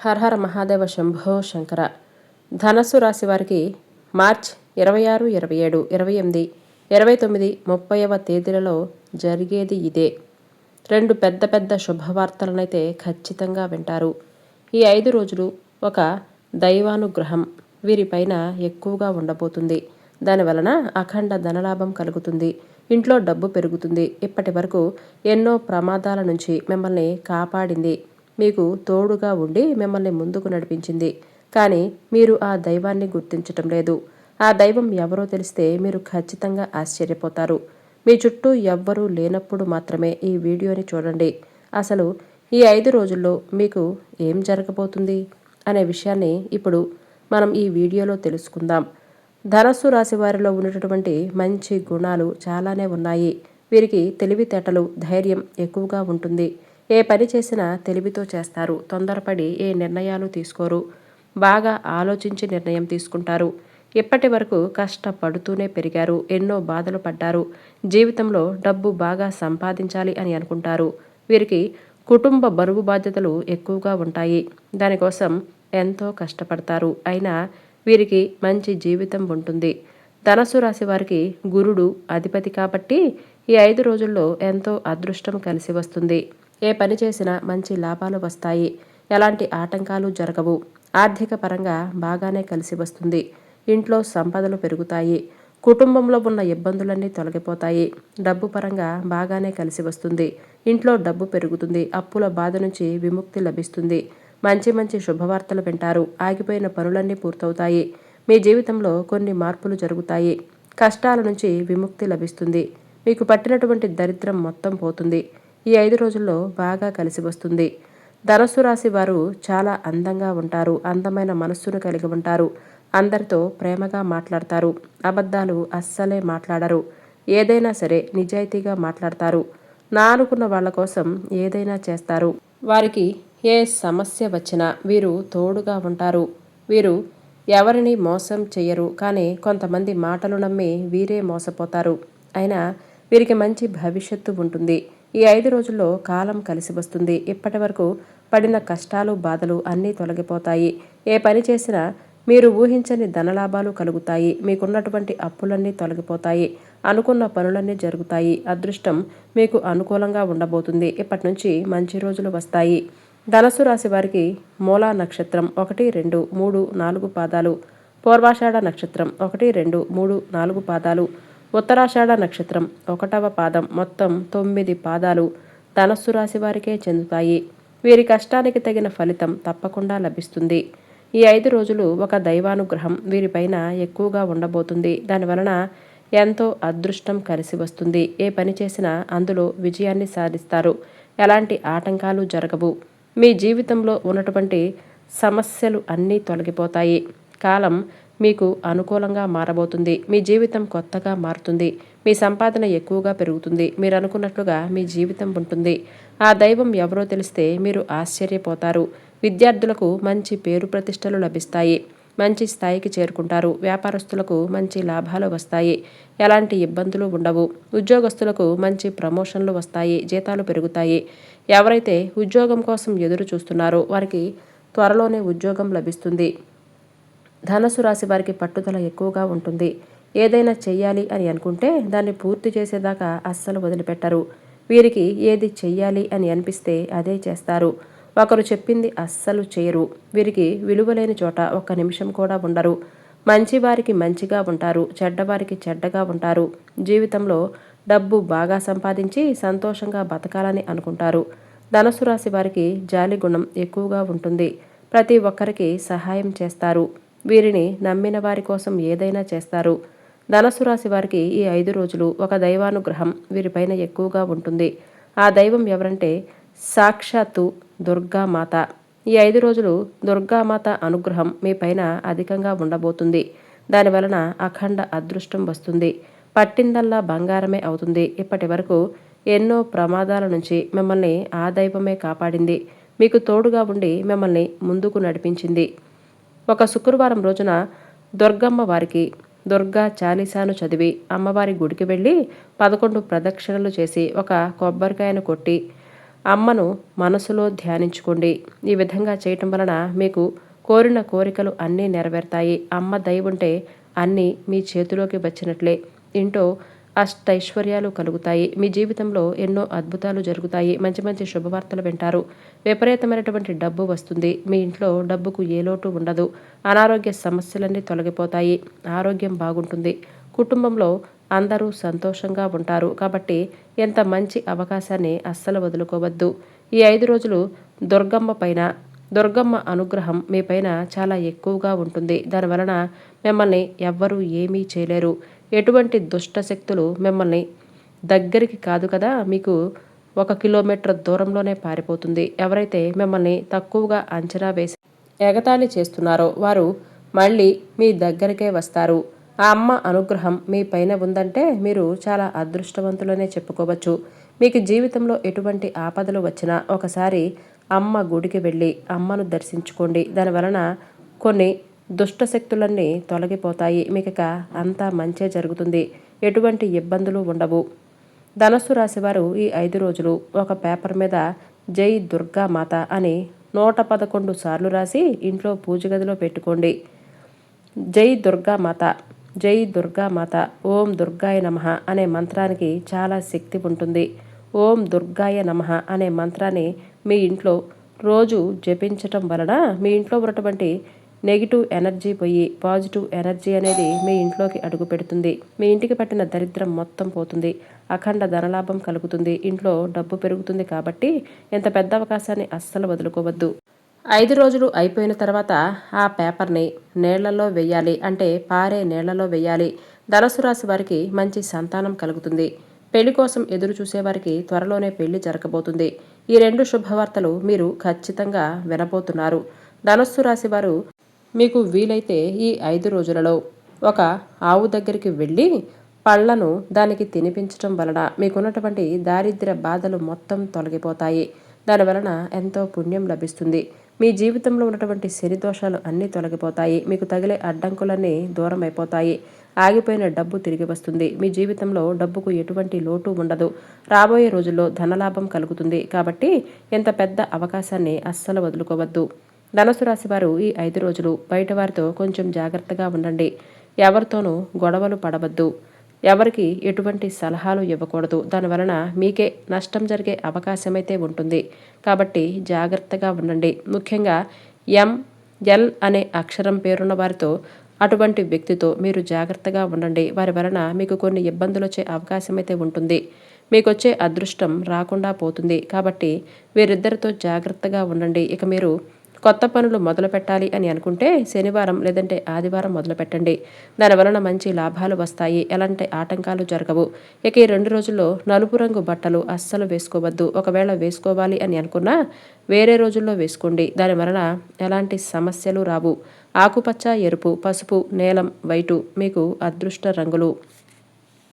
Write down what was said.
హరహర మహాదేవ శంభో శంకర. ధనస్సు రాశి వారికి మార్చ్ 26, 27, 28, 29, 30వ తేదీలలో జరిగేది ఇదే. రెండు పెద్ద పెద్ద శుభవార్తలనైతే ఖచ్చితంగా వింటారు. ఈ 5 రోజులు ఒక దైవానుగ్రహం వీరిపైన ఎక్కువగా ఉండబోతుంది. దానివలన అఖండ ధనలాభం కలుగుతుంది. ఇంట్లో డబ్బు పెరుగుతుంది. ఇప్పటి వరకు ఎన్నో ప్రమాదాల నుంచి మిమ్మల్ని కాపాడింది, మీకు తోడుగా ఉండి మిమ్మల్ని ముందుకు నడిపించింది. కానీ మీరు ఆ దైవాన్ని గుర్తించటం లేదు. ఆ దైవం ఎవరో తెలిస్తే మీరు ఖచ్చితంగా ఆశ్చర్యపోతారు. మీ చుట్టూ ఎవ్వరూ లేనప్పుడు మాత్రమే ఈ వీడియోని చూడండి. అసలు ఈ 5 రోజుల్లో మీకు ఏం జరగబోతుంది అనే విషయాన్ని ఇప్పుడు మనం ఈ వీడియోలో తెలుసుకుందాం. ధనస్సు రాశి వారిలో ఉన్నటువంటి మంచి గుణాలు చాలానే ఉన్నాయి. వీరికి తెలివితేటలు, ధైర్యం ఎక్కువగా ఉంటుంది. ఏ పని చేసినా తెలివితో చేస్తారు. తొందరపడి ఏ నిర్ణయాలు తీసుకోరు. బాగా ఆలోచించి నిర్ణయం తీసుకుంటారు. ఇప్పటి వరకు కష్టపడుతూనే పెరిగారు. ఎన్నో బాధలు పడ్డారు. జీవితంలో డబ్బు బాగా సంపాదించాలి అని అనుకుంటారు. వీరికి కుటుంబ బరువు బాధ్యతలు ఎక్కువగా ఉంటాయి. దానికోసం ఎంతో కష్టపడతారు. అయినా వీరికి మంచి జీవితం ఉంటుంది. ధనస్సు రాశి వారికి గురుడు అధిపతి కాబట్టి ఈ 5 రోజుల్లో ఎంతో అదృష్టం కలిసి వస్తుంది. ఏ పని చేసినా మంచి లాభాలు వస్తాయి. ఎలాంటి ఆటంకాలు జరగవు. ఆర్థిక పరంగా బాగానే కలిసి వస్తుంది. ఇంట్లో సంపదలు పెరుగుతాయి. కుటుంబంలో ఉన్న ఇబ్బందులన్నీ తొలగిపోతాయి. డబ్బు పరంగా బాగానే కలిసి వస్తుంది. ఇంట్లో డబ్బు పెరుగుతుంది. అప్పుల బాధ నుంచి విముక్తి లభిస్తుంది. మంచి మంచి శుభవార్తలు వింటారు. ఆగిపోయిన పనులన్నీ పూర్తవుతాయి. మీ జీవితంలో కొన్ని మార్పులు జరుగుతాయి. కష్టాల నుంచి విముక్తి లభిస్తుంది. మీకు పట్టినటువంటి దరిద్రం మొత్తం పోతుంది. ఈ 5 రోజుల్లో బాగా కలిసి వస్తుంది. ధనస్సు రాశి వారు చాలా అందంగా ఉంటారు. అందమైన మనస్సును కలిగి ఉంటారు. అందరితో ప్రేమగా మాట్లాడతారు. అబద్ధాలు అస్సలే మాట్లాడరు. ఏదైనా సరే నిజాయితీగా మాట్లాడతారు. నా అనుకున్న వాళ్ళ కోసం ఏదైనా చేస్తారు. వారికి ఏ సమస్య వచ్చినా వీరు తోడుగా ఉంటారు. వీరు ఎవరిని మోసం చెయ్యరు. కానీ కొంతమంది మాటలు నమ్మి వీరే మోసపోతారు. అయినా వీరికి మంచి భవిష్యత్తు ఉంటుంది. ఈ 5 రోజుల్లో కాలం కలిసి వస్తుంది. ఇప్పటి వరకు పడిన కష్టాలు, బాధలు అన్నీ తొలగిపోతాయి. ఏ పని చేసినా మీరు ఊహించని ధనలాభాలు కలుగుతాయి. మీకున్నటువంటి అప్పులన్నీ తొలగిపోతాయి. అనుకున్న పనులన్నీ జరుగుతాయి. అదృష్టం మీకు అనుకూలంగా ఉండబోతుంది. ఇప్పటి నుంచి మంచి రోజులు వస్తాయి. ధనస్సు రాశి వారికి మూలా నక్షత్రం 1, 2, 3, 4 పాదాలు, పూర్వాషాఢ నక్షత్రం 1, 2, 3, 4 పాదాలు, ఉత్తరాషాఢ నక్షత్రం 1వ పాదం, మొత్తం 9 పాదాలు ధనస్సు రాశి వారికే చెందుతాయి. వీరి కష్టానికి తగిన ఫలితం తప్పకుండా లభిస్తుంది. ఈ 5 రోజులు ఒక దైవానుగ్రహం వీరిపైన ఎక్కువగా ఉండబోతుంది. దానివలన ఎంతో అదృష్టం కలిసి వస్తుంది. ఏ పని చేసినా అందులో విజయాన్ని సాధిస్తారు. ఎలాంటి ఆటంకాలు జరగవు. మీ జీవితంలో ఉన్నటువంటి సమస్యలు అన్నీ తొలగిపోతాయి. కాలం మీకు అనుకూలంగా మారబోతుంది. మీ జీవితం కొత్తగా మారుతుంది. మీ సంపాదన ఎక్కువగా పెరుగుతుంది. మీరు అనుకున్నట్లుగా మీ జీవితం ఉంటుంది. ఆ దైవం ఎవరో తెలిస్తే మీరు ఆశ్చర్యపోతారు. విద్యార్థులకు మంచి పేరు ప్రతిష్టలు లభిస్తాయి. మంచి స్థాయికి చేరుకుంటారు. వ్యాపారస్తులకు మంచి లాభాలు వస్తాయి. ఎలాంటి ఇబ్బందులు ఉండవు. ఉద్యోగస్తులకు మంచి ప్రమోషన్లు వస్తాయి. జీతాలు పెరుగుతాయి. ఎవరైతే ఉద్యోగం కోసం ఎదురు చూస్తున్నారో వారికి త్వరలోనే ఉద్యోగం లభిస్తుంది. ధనస్సు రాశి వారికి పట్టుదల ఎక్కువగా ఉంటుంది. ఏదైనా చెయ్యాలి అని అనుకుంటే దాన్ని పూర్తి చేసేదాకా అస్సలు వదిలిపెట్టరు. వీరికి ఏది చెయ్యాలి అని అనిపిస్తే అదే చేస్తారు. ఒకరు చెప్పింది అస్సలు చేయరు. వీరికి విలువలేని చోట ఒక్క నిమిషం కూడా ఉండరు. మంచివారికి మంచిగా ఉంటారు. చెడ్డవారికి చెడ్డగా ఉంటారు. జీవితంలో డబ్బు బాగా సంపాదించి సంతోషంగా బతకాలని అనుకుంటారు. ధనస్సు రాశి వారికి జాలి గుణం ఎక్కువగా ఉంటుంది. ప్రతి ఒక్కరికి సహాయం చేస్తారు. వీరిని నమ్మిన వారి కోసం ఏదైనా చేస్తారు. ధనస్సు రాశి వారికి ఈ 5 రోజులు ఒక దైవానుగ్రహం వీరిపైన ఎక్కువగా ఉంటుంది. ఆ దైవం ఎవరంటే సాక్షాత్తు దుర్గామాత. ఈ 5 రోజులు దుర్గామాత అనుగ్రహం మీ పైన అధికంగా ఉండబోతుంది. దానివలన అఖండ అదృష్టం వస్తుంది. పట్టిందల్లా బంగారమే అవుతుంది. ఇప్పటి వరకు ఎన్నో ప్రమాదాల నుంచి మిమ్మల్ని ఆ దైవమే కాపాడింది. మీకు తోడుగా ఉండి మిమ్మల్ని ముందుకు నడిపించింది. ఒక శుక్రవారం రోజున దుర్గమ్మ వారికి దుర్గా చాలీసాను చదివి అమ్మవారి గుడికి వెళ్ళి 11 ప్రదక్షిణలు చేసి ఒక కొబ్బరికాయను కొట్టి అమ్మను మనసులో ధ్యానించుకోండి. ఈ విధంగా చేయటం వలన మీకు కోరిన కోరికలు అన్నీ నెరవేరుతాయి. అమ్మ దయ ఉంటే అన్నీ మీ చేతిలోకి వచ్చినట్లే. ఇంట్లో అష్టైశ్వర్యాలు కలుగుతాయి. మీ జీవితంలో ఎన్నో అద్భుతాలు జరుగుతాయి. మంచి మంచి శుభవార్తలు వింటారు. విపరీతమైనటువంటి డబ్బు వస్తుంది. మీ ఇంట్లో డబ్బుకు ఏ లోటు ఉండదు. అనారోగ్య సమస్యలన్నీ తొలగిపోతాయి. ఆరోగ్యం బాగుంటుంది. కుటుంబంలో అందరూ సంతోషంగా ఉంటారు. కాబట్టి ఎంత మంచి అవకాశాన్ని అస్సలు వదులుకోవద్దు. ఈ 5 రోజులు దుర్గమ్మ అనుగ్రహం మీపైన చాలా ఎక్కువగా ఉంటుంది. దానివలన మిమ్మల్ని ఎవ్వరూ ఏమీ చేయలేరు. ఎటువంటి దుష్ట శక్తులు మిమ్మల్ని దగ్గరికి కాదు కదా, మీకు 1 కిలోమీటర్ దూరంలోనే పారిపోతుంది. ఎవరైతే మిమ్మల్ని తక్కువగా అంచనా వేసి ఎగతాళి చేస్తున్నారో వారు మళ్ళీ మీ దగ్గరికే వస్తారు. ఆ అమ్మ అనుగ్రహం మీ పైన ఉందంటే మీరు చాలా అదృష్టవంతులనే చెప్పుకోవచ్చు. మీకు జీవితంలో ఎటువంటి ఆపదలు వచ్చినా ఒకసారి అమ్మ గుడికి వెళ్ళి అమ్మను దర్శించుకోండి. దానివలన కొన్ని దుష్ట శక్తులన్నీ తొలగిపోతాయి. మీకు అంతా మంచే జరుగుతుంది. ఎటువంటి ఇబ్బందులు ఉండవు. ధనస్సు రాశివారు ఈ 5 రోజులు ఒక పేపర్ మీద జై దుర్గా మాత అని 111 సార్లు రాసి ఇంట్లో పూజ గదిలో పెట్టుకోండి. జై దుర్గామాత, జై దుర్గామాత, ఓం దుర్గాయ నమః అనే మంత్రానికి చాలా శక్తి ఉంటుంది. ఓం దుర్గాయ నమః అనే మంత్రాన్ని మీ ఇంట్లో రోజు జపించటం వలన మీ ఇంట్లో ఉన్నటువంటి నెగిటివ్ ఎనర్జీ పోయి పాజిటివ్ ఎనర్జీ అనేది మీ ఇంట్లోకి అడుగు పెడుతుంది. మీ ఇంటికి పట్టిన దరిద్రం మొత్తం పోతుంది. అఖండ ధనలాభం కలుగుతుంది. ఇంట్లో డబ్బు పెరుగుతుంది. కాబట్టి ఇంత పెద్ద అవకాశాన్ని అస్సలు వదులుకోవద్దు. 5 రోజులు అయిపోయిన తర్వాత ఆ పేపర్ని నీళ్లలో వేయాలి. అంటే పారే నీళ్లలో వేయాలి. ధనుసు రాశి వారికి మంచి సంతానం కలుగుతుంది. పెళ్లి కోసం ఎదురు చూసేవారికి త్వరలోనే పెళ్లి జరగబోతుంది. ఈ 2 శుభవార్తలు మీరు ఖచ్చితంగా వినబోతున్నారు. ధనుస్సు రాశి వారు మీకు వీలైతే ఈ 5 రోజులలో ఒక ఆవు దగ్గరికి వెళ్ళి పళ్లను దానికి తినిపించటం వలన మీకున్నటువంటి దారిద్ర్య బాధలు మొత్తం తొలగిపోతాయి. దానివలన ఎంతో పుణ్యం లభిస్తుంది. మీ జీవితంలో ఉన్నటువంటి శని దోషాలు అన్నీ తొలగిపోతాయి. మీకు తగిలే అడ్డంకులన్నీ దూరం అయిపోతాయి. ఆగిపోయిన డబ్బు తిరిగి వస్తుంది. మీ జీవితంలో డబ్బుకు ఎటువంటి లోటు ఉండదు. రాబోయే రోజుల్లో ధనలాభం కలుగుతుంది. కాబట్టి ఇంత పెద్ద అవకాశాన్ని అస్సలు వదులుకోవద్దు. ధనుసు రాశి వారు ఈ 5 రోజులు బయట వారితో కొంచెం జాగ్రత్తగా ఉండండి. ఎవరితోనూ గొడవలు పడవద్దు. ఎవరికి ఎటువంటి సలహాలు ఇవ్వకూడదు. దానివలన మీకే నష్టం జరిగే అవకాశమైతే ఉంటుంది. కాబట్టి జాగ్రత్తగా ఉండండి. ముఖ్యంగా ఎల్ అనే అక్షరం పేరున్న వారితో, అటువంటి వ్యక్తితో మీరు జాగ్రత్తగా ఉండండి. వారి వలన మీకు కొన్ని ఇబ్బందులు వచ్చే అవకాశం అయితే ఉంటుంది. మీకు వచ్చే అదృష్టం రాకుండా పోతుంది. కాబట్టి వీరిద్దరితో జాగ్రత్తగా ఉండండి. ఇక మీరు కొత్త పనులు మొదలు పెట్టాలి అని అనుకుంటే శనివారం లేదంటే ఆదివారం మొదలు పెట్టండి. దానివలన మంచి లాభాలు వస్తాయి. ఎలాంటి ఆటంకాలు జరగవు. ఇక ఈ 2 రోజుల్లో నలుపు రంగు బట్టలు అస్సలు వేసుకోవద్దు. ఒకవేళ వేసుకోవాలి అని అనుకున్నా వేరే రోజుల్లో వేసుకోండి. దానివలన ఎలాంటి సమస్యలు రావు. ఆకుపచ్చ, ఎరుపు, పసుపు, నీలం, వైటు మీకు అదృష్ట రంగులు.